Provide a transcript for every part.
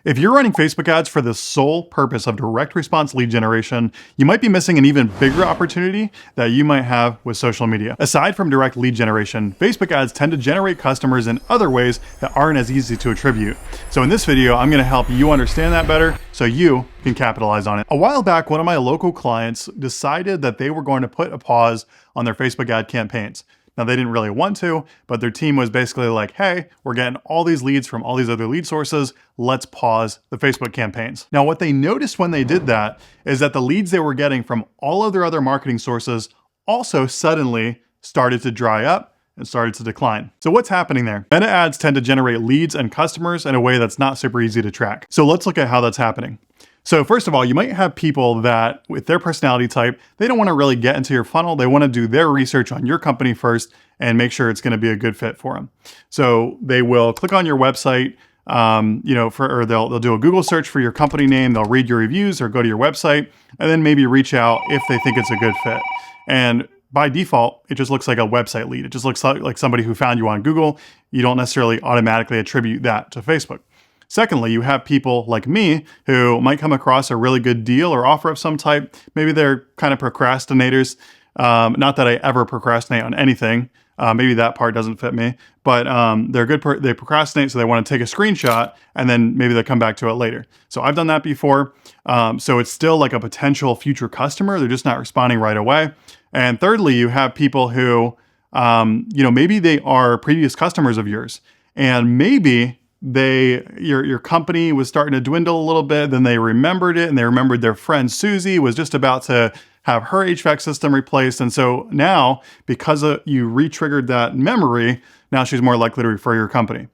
If you're running Facebook ads for the sole purpose of direct response lead generation, you might be missing an even bigger opportunity that you might have with social media. Aside from direct lead generation, Facebook ads tend to generate customers in other ways that aren't as easy to attribute. So in this video, I'm gonna help you understand that better so you can capitalize on it. A while back, one of my local clients decided that they were going to put a pause on their Facebook ad campaigns. Now, they didn't really want to, but their team was basically like, hey, we're getting all these leads from all these other lead sources. Let's pause the Facebook campaigns. Now, what they noticed when they did that is that the leads they were getting from all of their other marketing sources also suddenly started to dry up and started to decline. So what's happening there? Meta ads tend to generate leads and customers in a way that's not super easy to track. So let's look at how that's happening. So first of all, you might have people that with their personality type, they don't want to really get into your funnel. They want to do their research on your company first and make sure it's going to be a good fit for them. So they will click on your website, or they'll do a Google search for your company name. They'll read your reviews or go to your website and then maybe reach out if they think it's a good fit. And by default, it just looks like a website lead. It just looks like somebody who found you on Google. You don't necessarily automatically attribute that to Facebook. Secondly, you have people like me who might come across a really good deal or offer of some type. Maybe they're kind of procrastinators. Not that I ever procrastinate on anything. Maybe that part doesn't fit me, but they're good. They procrastinate, so they want to take a screenshot and then maybe they'll come back to it later. So I've done that before. So it's still like a potential future customer. They're just not responding right away. And thirdly, you have people who, maybe they are previous customers of yours, and maybe your company was starting to dwindle a little bit, then they remembered it and they remembered their friend Susie was just about to have her HVAC system replaced. And so now, because you re-triggered that memory, now she's more likely to refer your company.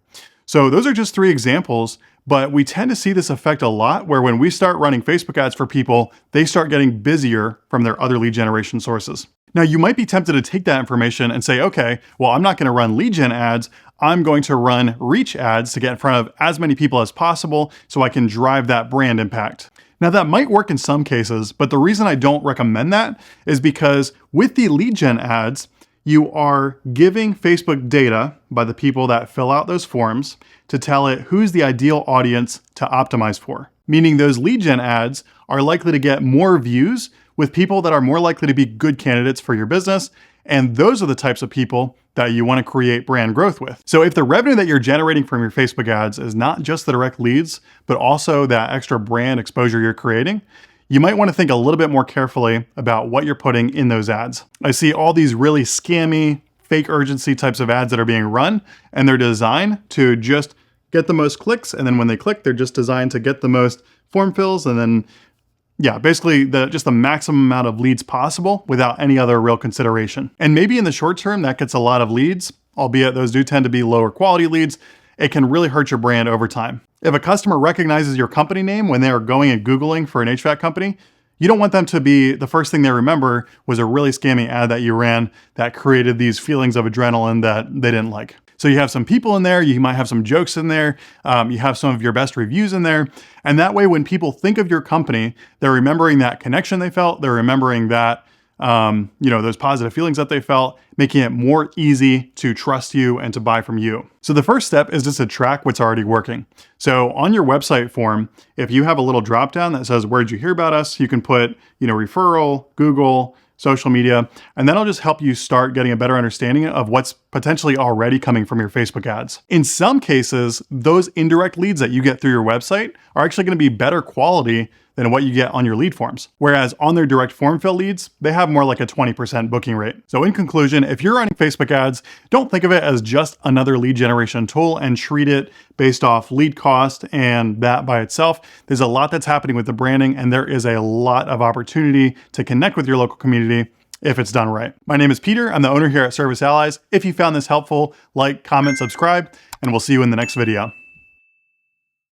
So those are just 3 examples, but we tend to see this effect a lot where when we start running Facebook ads for people, they start getting busier from their other lead generation sources. Now, you might be tempted to take that information and say, okay, well, I'm not going to run lead gen ads. I'm going to run reach ads to get in front of as many people as possible so I can drive that brand impact. Now, that might work in some cases, but the reason I don't recommend that is because with the lead gen ads, you are giving Facebook data by the people that fill out those forms to tell it who's the ideal audience to optimize for. Meaning those lead gen ads are likely to get more views with people that are more likely to be good candidates for your business. And those are the types of people that you want to create brand growth with. So if the revenue that you're generating from your Facebook ads is not just the direct leads, but also that extra brand exposure you're creating, you might want to think a little bit more carefully about what you're putting in those ads. I see all these really scammy, fake urgency types of ads that are being run, and they're designed to just get the most clicks. And then when they click, they're just designed to get the most form fills and then basically just the maximum amount of leads possible without any other real consideration. And maybe in the short term, that gets a lot of leads, albeit those do tend to be lower quality leads. It can really hurt your brand over time. If a customer recognizes your company name when they are going and Googling for an HVAC company, you don't want them to be, the first thing they remember was a really scammy ad that you ran that created these feelings of adrenaline that they didn't like. So you have some people in there, you might have some jokes in there, you have some of your best reviews in there. And that way, when people think of your company, they're remembering that connection they felt, they're remembering that, those positive feelings that they felt, making it more easy to trust you and to buy from you. So the first step is just to track what's already working. So on your website form, if you have a little drop down that says, where'd you hear about us? You can put, referral, Google, social media, and that'll just help you start getting a better understanding of what's potentially already coming from your Facebook ads. In some cases, those indirect leads that you get through your website are actually going to be better quality than what you get on your lead forms. Whereas on their direct form fill leads, they have more like a 20% booking rate. So in conclusion, if you're running Facebook ads, don't think of it as just another lead generation tool and treat it based off lead cost and that by itself. There's a lot that's happening with the branding, and there is a lot of opportunity to connect with your local community if it's done right. My name is Peter. I'm the owner here at Service Allies. If you found this helpful, like, comment, subscribe, and we'll see you in the next video.